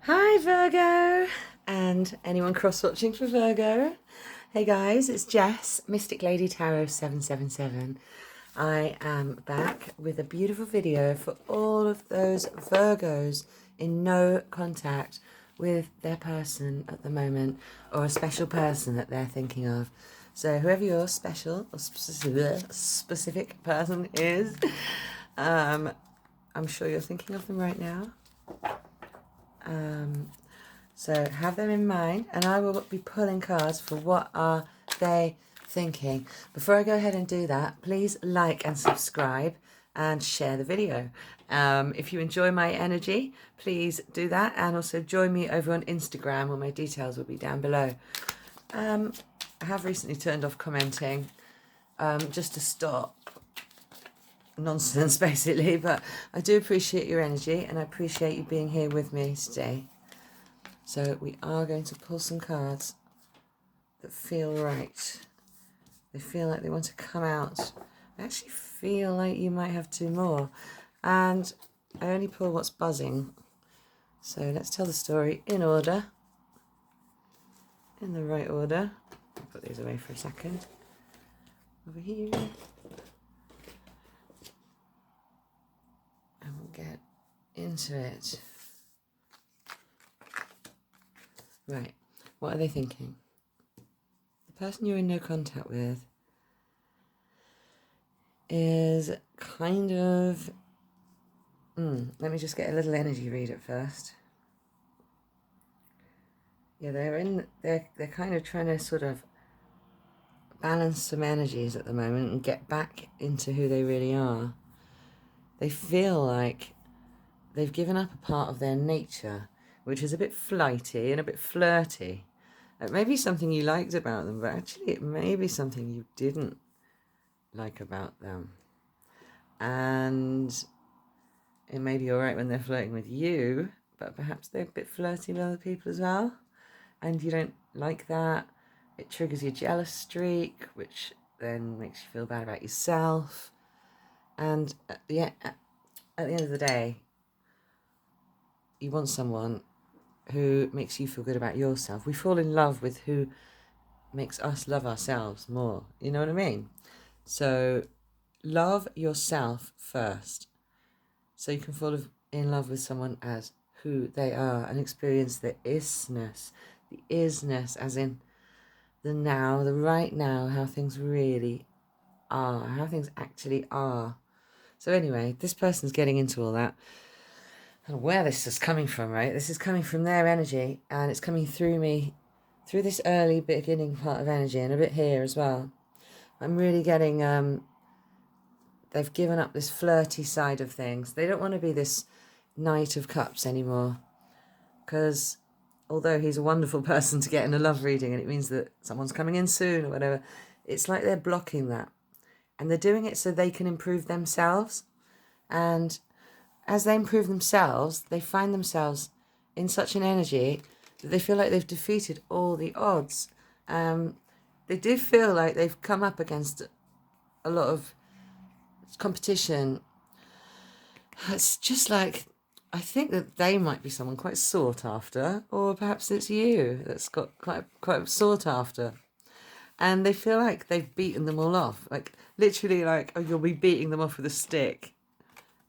Hi Virgo and anyone cross-watching for Virgo. Hey guys, it's Jess, Mystic Lady Tarot 777. I am back with a beautiful video for all of those Virgos in no contact with their person at the moment, or a special person that they're thinking of. So whoever your special or specific person is, I'm sure you're thinking of them right now. So have them in mind, and I will be pulling cards for what are they thinking. Before I go ahead and do that, please like and subscribe and share the video. If you enjoy my energy, please do that, and also join me over on Instagram, where my details will be down below. I have recently turned off commenting just to stop nonsense basically, but I do appreciate your energy and I appreciate you being here with me today. So we are going to pull some cards that feel right. They feel like they want to come out. I actually feel like you might have two more, and I only pull what's buzzing. So let's tell the story in order, in the right order. I'll put these away for a second. Over here. And we'll get into it. Right, what are they thinking? The person you're in no contact with is kind of... let me just get a little energy read at first. Yeah, they're kind of trying to sort of balance some energies at the moment and get back into who they really are. They feel like they've given up a part of their nature, which is a bit flighty and a bit flirty. It may be something you liked about them, but actually it may be something you didn't like about them. And it may be all right when they're flirting with you, but perhaps they're a bit flirty with other people as well, and you don't like that. It triggers your jealous streak, which then makes you feel bad about yourself. And at the end of the day, you want someone who makes you feel good about yourself. We fall in love with who makes us love ourselves more. You know what I mean? So love yourself first, so you can fall in love with someone as who they are and experience the isness as in the now, the right now, how things really are, how things actually are. So anyway, this person's getting into all that. And where this is coming from, right? This is coming from their energy, and it's coming through me, through this early beginning part of energy, and a bit here as well. I'm really getting, they've given up this flirty side of things. They don't want to be this Knight of Cups anymore, because although he's a wonderful person to get in a love reading and it means that someone's coming in soon or whatever, it's like they're blocking that. And they're doing it so they can improve themselves. And as they improve themselves, they find themselves in such an energy that they feel like they've defeated all the odds. They do feel like they've come up against a lot of competition. It's just like, I think that they might be someone quite sought after, or perhaps it's you that's got quite sought after. And they feel like they've beaten them all off. Like, literally, like, oh, you'll be beating them off with a stick.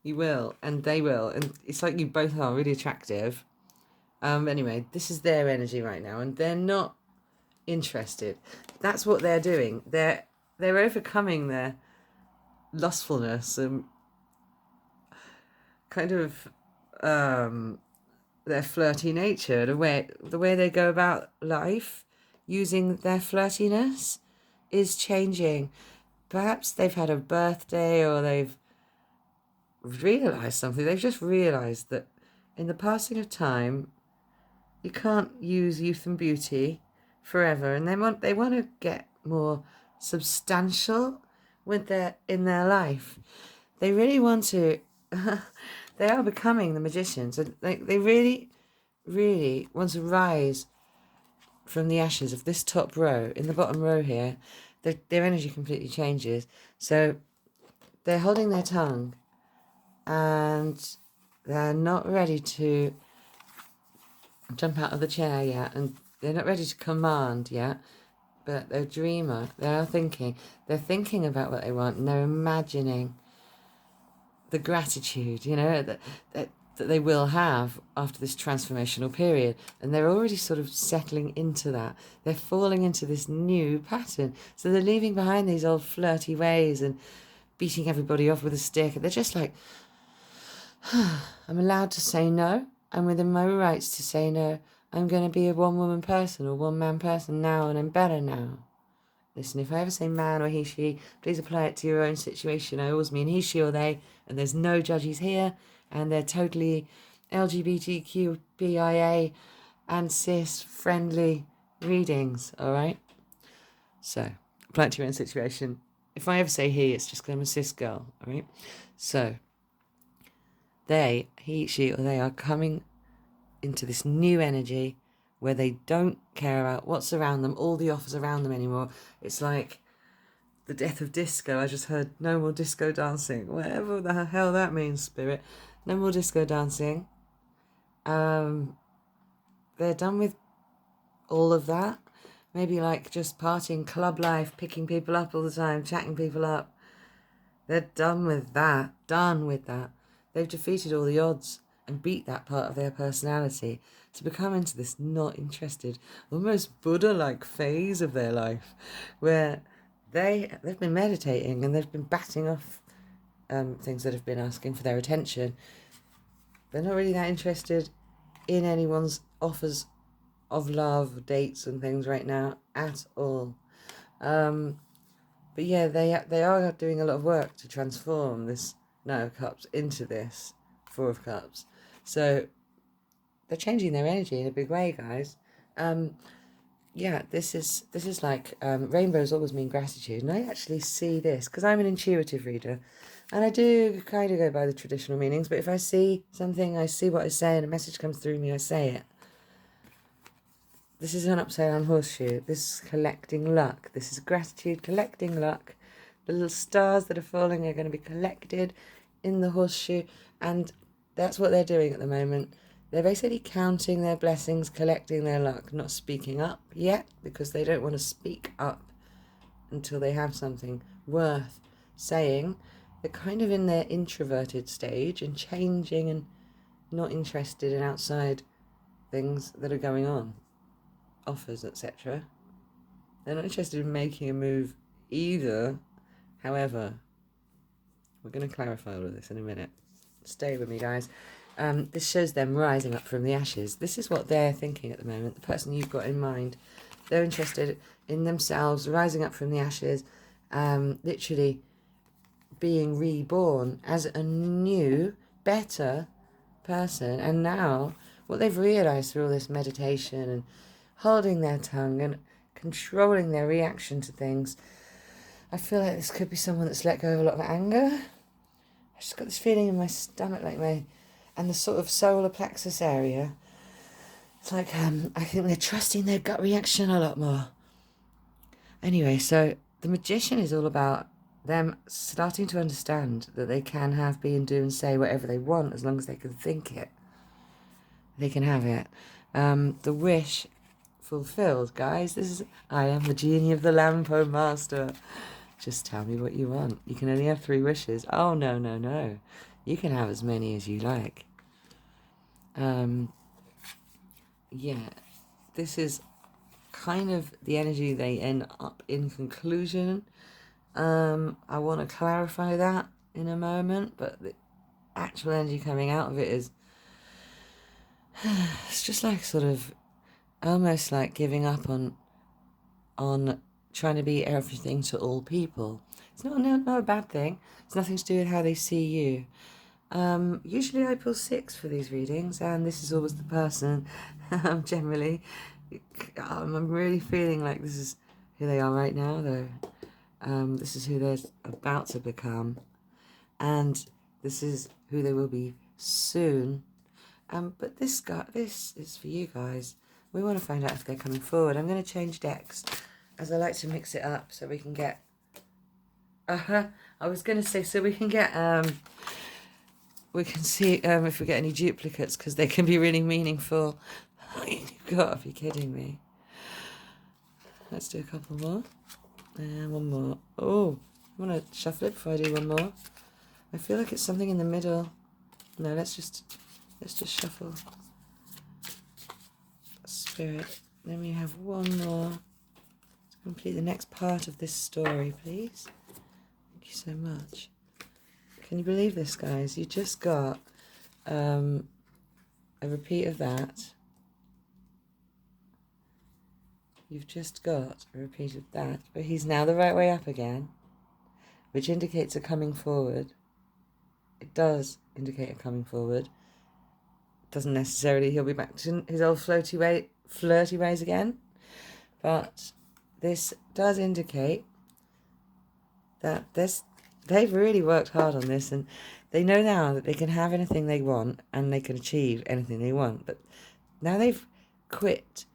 You will, and they will. And it's like you both are really attractive. Anyway, this is their energy right now, and they're not interested. That's what they're doing. They're overcoming their lustfulness and kind of their flirty nature, the way they go about life, using their flirtiness, is changing. Perhaps they've had a birthday, or they've realised something. They've just realised that in the passing of time, you can't use youth and beauty forever, and they want to get more substantial with in their life. They really want to. They are becoming the magicians, and they really, really want to rise from the ashes of this top row. In the bottom row here, their energy completely changes. So they're holding their tongue, and they're not ready to jump out of the chair yet, and they're not ready to command yet, but they're a dreamer. They're thinking about what they want, and they're imagining the gratitude, that they will have after this transformational period. And they're already sort of settling into that. They're falling into this new pattern. So they're leaving behind these old flirty ways and beating everybody off with a stick. They're just like, I'm allowed to say no. I'm within my rights to say no. I'm going to be a one-woman person or one-man person now, and I'm better now. Listen, if I ever say man or he, she, please apply it to your own situation. I always mean he, she, or they, and there's no judges here, and they're totally LGBTQPIA and cis-friendly readings, all right? So, apply it to your own situation. If I ever say he, it's just because I'm a cis girl, all right? So, he, she, or they are coming into this new energy where they don't care about what's around them, all the offers around them anymore. It's like the death of disco. I just heard no more disco dancing. Whatever the hell that means, spirit. No more disco dancing. They're done with all of that. Maybe like just partying, club life, picking people up all the time, chatting people up. They're done with that. Done with that. They've defeated all the odds and beat that part of their personality to become into this not interested, almost Buddha-like phase of their life where they've been meditating and they've been batting off things that have been asking for their attention. They're not really that interested in anyone's offers of love, dates and things right now at all. But yeah, they are doing a lot of work to transform this Knight of Cups into this Four of Cups. So they're changing their energy in a big way, guys. Yeah, this is like rainbows always mean gratitude, and I actually see this because I'm an intuitive reader, and I do kind of go by the traditional meanings. But if I see something, I see what I say, and a message comes through me, I say it. This is an upside down horseshoe. This is collecting luck. This is gratitude collecting luck. The little stars that are falling are going to be collected in the horseshoe, and that's what they're doing at the moment. They're basically counting their blessings, collecting their luck, not speaking up yet because they don't want to speak up until they have something worth saying. They're kind of in their introverted stage and changing and not interested in outside things that are going on, offers, etc. They're not interested in making a move either. However, we're going to clarify all of this in a minute. Stay with me, guys. This shows them rising up from the ashes. This is what they're thinking at the moment. The person you've got in mind, they're interested in themselves rising up from the ashes, literally being reborn as a new, better person. And now, what they've realised through all this meditation and holding their tongue and controlling their reaction to things, I feel like this could be someone that's let go of a lot of anger. I just got this feeling in my stomach, and the sort of solar plexus area. It's like, I think they're trusting their gut reaction a lot more. Anyway, so the Magician is all about them starting to understand that they can have, be and do and say whatever they want as long as they can think it. They can have it. The wish fulfilled, guys. I am the genie of the lamp, oh master. Just tell me what you want. You can only have 3 wishes. Oh, no. You can have as many as you like. Yeah, this is kind of the energy they end up in conclusion. I want to clarify that in a moment, but the actual energy coming out of it is it's just like sort of almost like giving up on trying to be everything to all people. It's not a bad thing. It's nothing to do with how they see you. Usually I pull 6 for these readings, and this is always the person. Generally, I'm really feeling like this is who they are right now, though. This is who they're about to become, and this is who they will be soon. But this is for you guys. We want to find out if they're coming forward. I'm going to change decks, as I like to mix it up so we can get. I was going to say so we can get. We can see if we get any duplicates because they can be really meaningful. You've got to be kidding me. Let's do a couple more. And one more. Oh, I'm going to shuffle it before I do one more. I feel like it's something in the middle. No, let's just shuffle. Spirit. Then we have one more to complete the next part of this story, please. Thank you so much. Can you believe this, guys? You just got a repeat of that. You've just got a repeat of that, but he's now the right way up again, which indicates a coming forward. It does indicate a coming forward. Doesn't necessarily he'll be back to his old flirty ways again, but this does indicate that they've really worked hard on this, and they know now that they can have anything they want and they can achieve anything they want. But now they've quit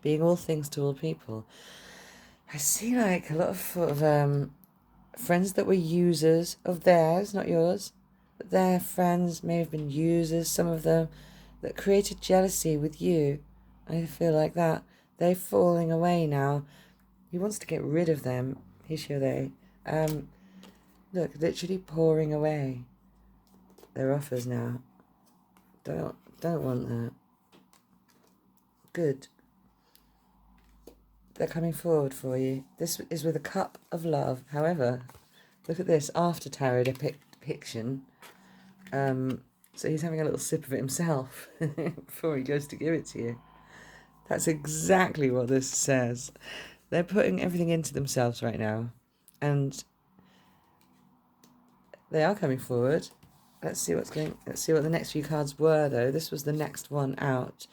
being all things to all people. I see like a lot of sort of friends that were users of theirs, not yours, but their friends may have been users, some of them, that created jealousy with you. I feel like that. They're falling away now. He wants to get rid of them. He or they. Look, literally pouring away their offers now. Don't want that. Good. They're coming forward for you. This is with a cup of love. However, look at this after tarot depiction. So he's having a little sip of it himself before he goes to give it to you. That's exactly what this says. They're putting everything into themselves right now. And they are coming forward. Let's see what the next few cards were, though. This was the next one out.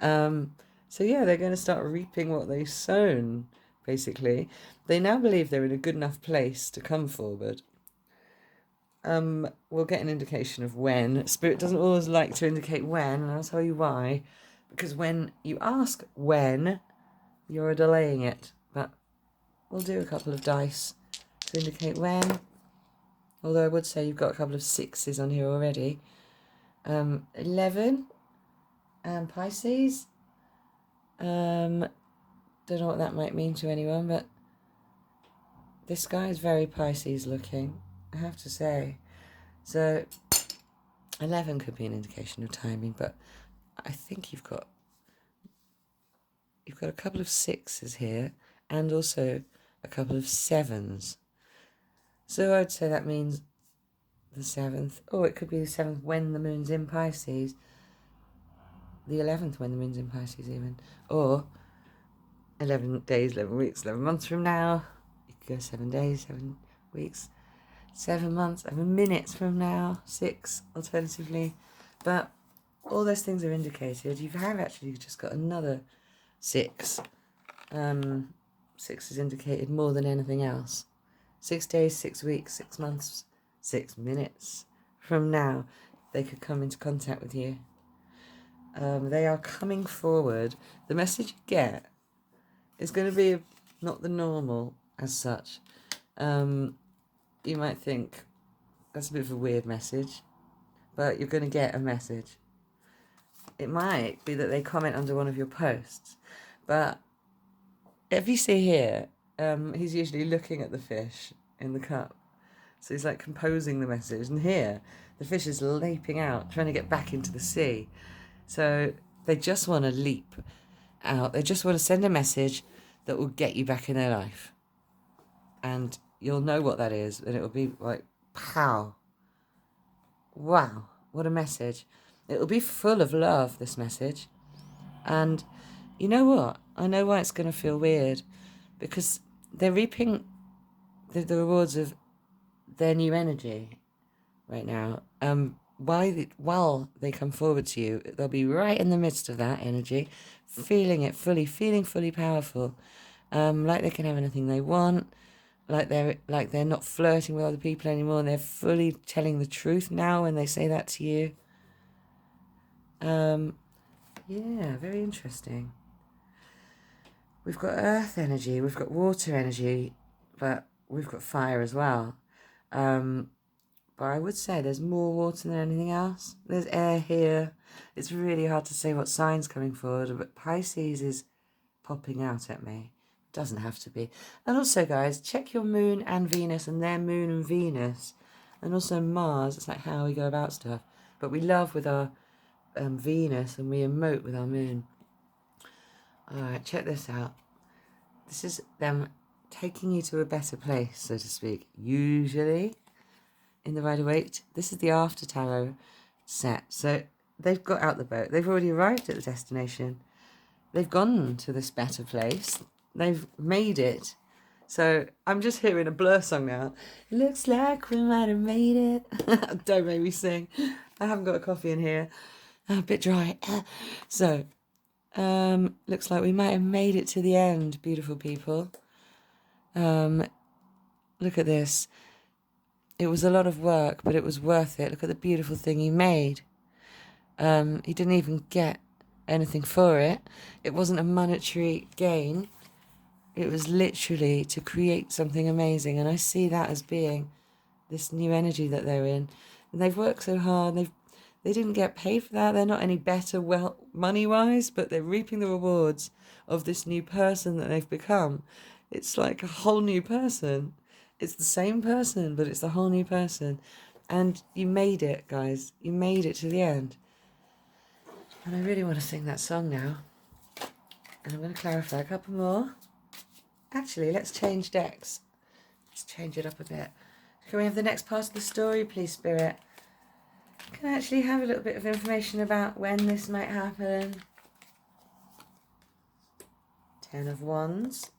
So yeah, they're going to start reaping what they've sown, basically. They now believe they're in a good enough place to come forward. We'll get an indication of when. Spirit doesn't always like to indicate when, and I'll tell you why. Because when you ask when, you're delaying it. But we'll do a couple of dice to indicate when. Although I would say you've got a couple of sixes on here already. 11 and Pisces. Don't know what that might mean to anyone, but this guy is very Pisces looking, I have to say. So 11 could be an indication of timing, but I think you've got a couple of sixes here and also a couple of sevens. So I'd say that means the 7th, or it could be the 7th when the moon's in Pisces, the 11th when the moon's in Pisces even, or 11 days, 11 weeks, 11 months from now. You could go 7 days, 7 weeks, 7 months, 7 minutes from now, 6 alternatively. But all those things are indicated. You have actually just got another 6. 6 is indicated more than anything else. 6 days, 6 weeks, 6 months, 6 minutes from now, they could come into contact with you. They are coming forward. The message you get is going to be not the normal as such. You might think that's a bit of a weird message, but you're going to get a message. It might be that they comment under one of your posts, but if you see here, he's usually looking at the fish in the cup. So he's like composing the message. And here, the fish is leaping out, trying to get back into the sea. So they just want to leap out. They just want to send a message that will get you back in their life. And you'll know what that is. And it will be like, pow. Wow, what a message. It will be full of love, this message. And you know what? I know why it's going to feel weird. Because they're reaping the rewards of their new energy right now. While they come forward to you, they'll be right in the midst of that energy, feeling it fully, feeling fully powerful, like they can have anything they want, like they're not flirting with other people anymore, and they're fully telling the truth now when they say that to you. Yeah, very interesting. We've got earth energy, we've got water energy, but we've got fire as well. but I would say there's more water than anything else. There's air here. It's really hard to say what sign's coming forward, but Pisces is popping out at me. Doesn't have to be. And also, guys, check your moon and Venus and their moon and Venus. And also Mars. It's like how we go about stuff. But we love with our Venus and we emote with our moon. Alright, check this out. This is them taking you to a better place, so to speak. Usually in the Rider-Waite. This is the after tarot set. So they've got out the boat. They've already arrived at the destination. They've gone to this better place. They've made it. So I'm just hearing a Blur song now. It looks like we might have made it. Don't make me sing. I haven't got a coffee in here. A bit dry. So, looks like we might have made it to the end, beautiful people. Look at this. It was a lot of work, but it was worth it. Look at the beautiful thing he made. He didn't even get anything for it. It wasn't a monetary gain. It was literally to create something amazing. And I see that as being this new energy that they're in. And they've worked so hard. They didn't get paid for that. They're not any better, well, money-wise, but they're reaping the rewards of this new person that they've become. It's like a whole new person. It's the same person, but it's a whole new person. And you made it, guys. You made it to the end. And I really want to sing that song now. And I'm going to clarify a couple more. Actually, let's change decks. Let's change it up a bit. Can we have the next part of the story, please, Spirit? Can I actually have a little bit of information about when this might happen? 10 of Wands.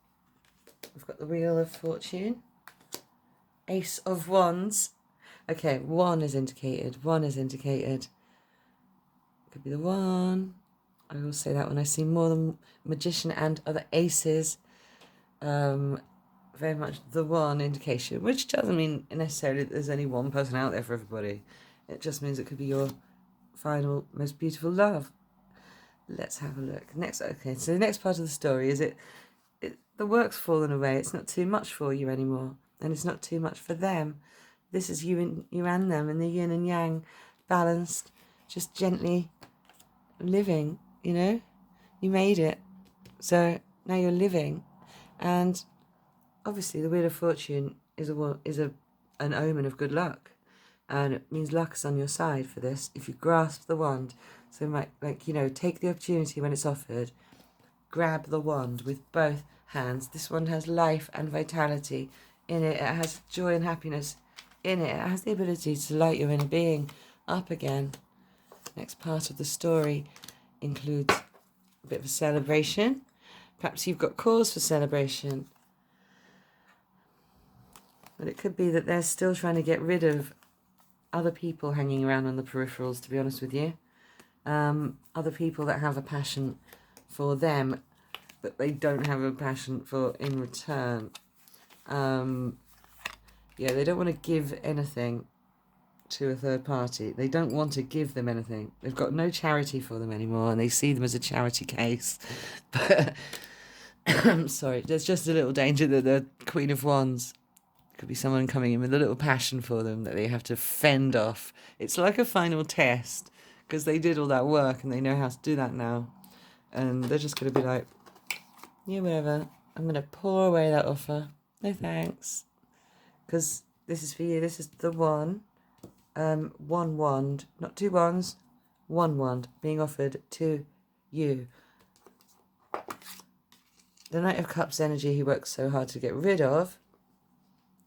We've got the Wheel of Fortune. Ace of Wands. Okay, 1 is indicated. 1 is indicated. Could be the 1. I will say that when I see more than Magician and other aces. Very much the 1 indication, which doesn't mean necessarily that there's only one person out there for everybody. It just means it could be your final, most beautiful love. Let's have a look. Okay, so the next part of the story is the work's fallen away. It's not too much for you anymore, and it's not too much for them. This is you and them, and the yin and yang, balanced, just gently living. You know, you made it, so now you're living, and obviously the Wheel of Fortune is an omen of good luck. And it means luck is on your side for this if you grasp the wand. So, take the opportunity when it's offered. Grab the wand with both hands. This wand has life and vitality in it. It has joy and happiness in it. It has the ability to light your inner being up again. Next part of the story includes a bit of a celebration. Perhaps you've got cause for celebration. But it could be that they're still trying to get rid of other people hanging around on the peripherals, to be honest with you. Other people that have a passion for them, but they don't have a passion for in return. They don't want to give anything to a third party. They don't want to give them anything. They've got no charity for them anymore, and they see them as a charity case. But I'm sorry, there's just a little danger that the Queen of Wands could be someone coming in with a little passion for them that they have to fend off. It's like a final test, because they did all that work and they know how to do that now. And they're just going to be like, yeah, whatever. I'm going to pour away that offer. No thanks. Because this is for you. This is the 1. 1 wand. Not 2 wands. 1 wand being offered to you. The Knight of Cups energy he works so hard to get rid of.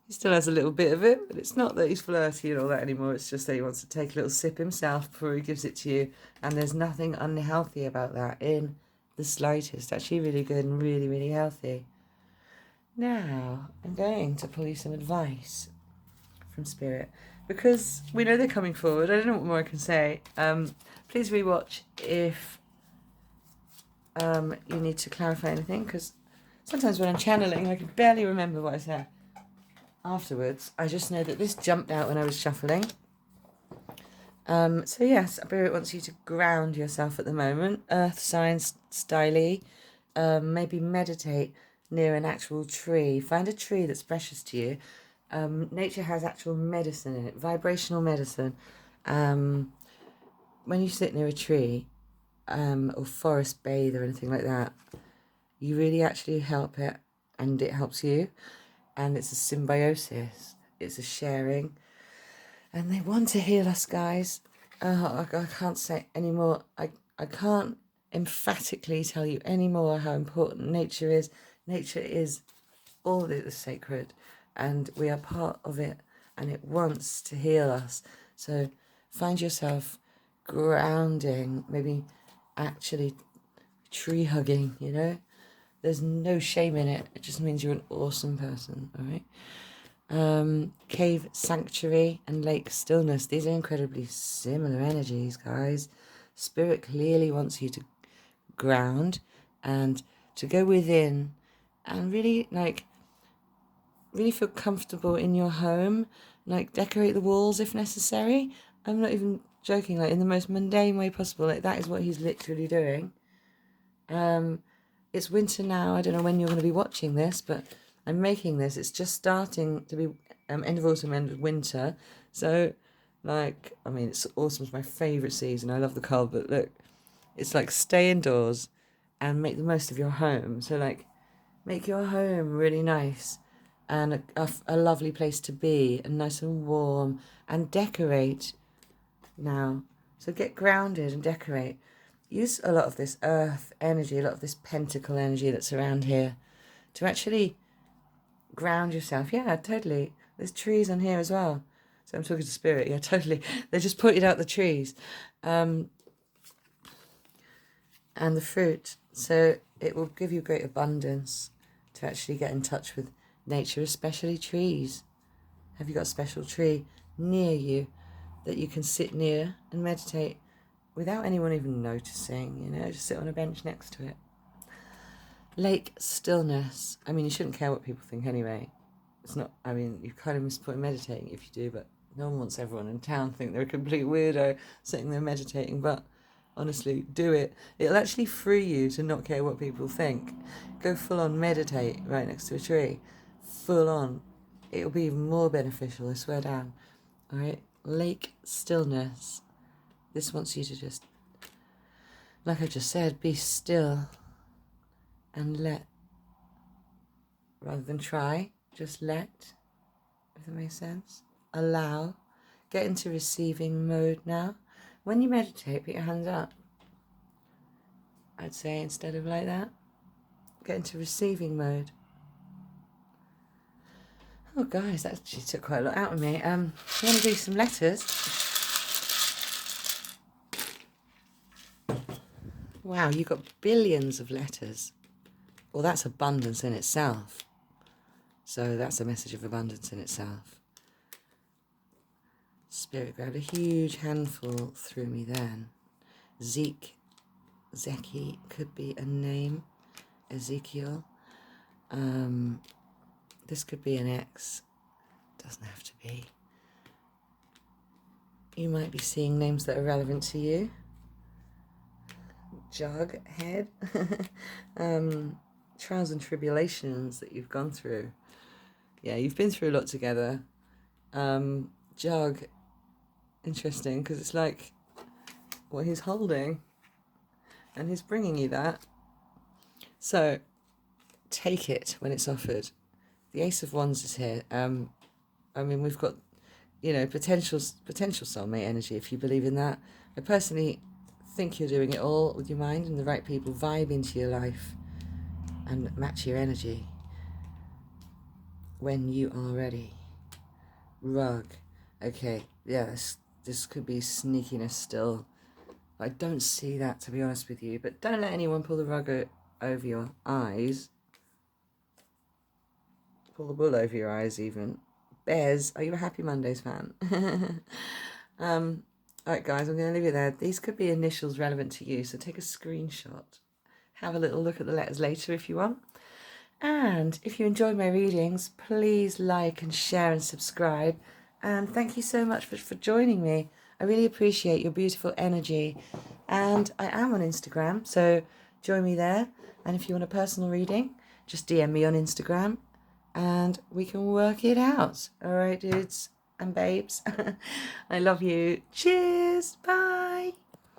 He still has a little bit of it, but it's not that he's flirty and all that anymore. It's just that he wants to take a little sip himself before he gives it to you. And there's nothing unhealthy about that in the slightest. Actually really good and really, really healthy. Now, I'm going to pull you some advice from Spirit, because we know they're coming forward. I don't know what more I can say. Please rewatch if you need to clarify anything, because sometimes when I'm channeling, I can barely remember what I said afterwards. I just know that this jumped out when I was shuffling. So yes, Spirit wants you to ground yourself at the moment. Earth signs, styly. Maybe meditate near an actual tree. Find a tree that's precious to you. Nature has actual medicine in it, vibrational medicine. When you sit near a tree, or forest bathe or anything like that, you really actually help it, and it helps you. And it's a symbiosis. It's a sharing. And they want to heal us, guys. I can't say anymore. I can't emphatically tell you anymore how important nature is. Nature is all that is sacred, and we are part of it, and it wants to heal us. So find yourself grounding, maybe actually tree hugging, you know? There's no shame in it. It just means you're an awesome person, all right? Cave sanctuary and lake stillness. These are incredibly similar energies, guys. Spirit clearly wants you to ground and to go within and really feel comfortable in your home. Like, decorate the walls if necessary. I'm not even joking, like in the most mundane way possible. Like, that is what he's literally doing. It's winter now. I don't know when you're going to be watching this, but I'm making this. It's just starting to be end of autumn, end of winter. So, like, I mean, it's awesome. It's my favourite season. I love the cold, but look, it's like stay indoors and make the most of your home. So, like, make your home really nice and a lovely place to be, and nice and warm, and decorate now. So get grounded and decorate. Use a lot of this earth energy, a lot of this pentacle energy that's around here to actually ground yourself. Yeah, totally. There's trees on here as well. So I'm talking to spirit. Yeah, totally. They just pointed out the trees. And the fruit. So it will give you great abundance to actually get in touch with nature, especially trees. Have you got a special tree near you that you can sit near and meditate without anyone even noticing? You know, just sit on a bench next to it. Lake stillness. I mean, you shouldn't care what people think anyway. It's not, I mean, you kind of miss the point of meditating if you do, but no one wants everyone in town to think they're a complete weirdo sitting there meditating. But honestly, do it. It'll actually free you to not care what people think. Go full on meditate right next to a tree. Full on. It'll be even more beneficial, I swear down. All right? Lake stillness. This wants you to just, like I just said, be still and let, rather than try, just let, if that makes sense. Allow. Get into receiving mode now. When you meditate, put your hands up. I'd say instead of like that. Get into receiving mode. Oh, guys, that actually took quite a lot out of me. I'm going to do some letters. Wow, you've got billions of letters. Well, that's abundance in itself. So that's a message of abundance in itself. Spirit grabbed a huge handful through me then. Zeki could be a name. Ezekiel. This could be an X. Doesn't have to be. You might be seeing names that are relevant to you. Jughead. Trials and tribulations that you've gone through. Yeah, you've been through a lot together. Jug. Interesting, because it's like what he's holding. And he's bringing you that. So, take it when it's offered. The Ace of Wands is here. I mean, we've got, you know, potential soulmate energy, if you believe in that. I personally think you're doing it all with your mind and the right people vibe into your life and match your energy when you are ready. Rug. Okay, yes, this could be sneakiness still. I don't see that, to be honest with you, but don't let anyone pull the rug over your eyes. Pull the wool over your eyes, even. Bez, are you a Happy Mondays fan? Alright, guys, I'm going to leave it there. These could be initials relevant to you, so take a screenshot. Have a little look at the letters later if you want. And if you enjoy my readings, please like and share and subscribe. And thank you so much for joining me. I really appreciate your beautiful energy. And I am on Instagram, so join me there. And if you want a personal reading, just DM me on Instagram. and we can work it out. All right, dudes and babes. I love you. Cheers. Bye.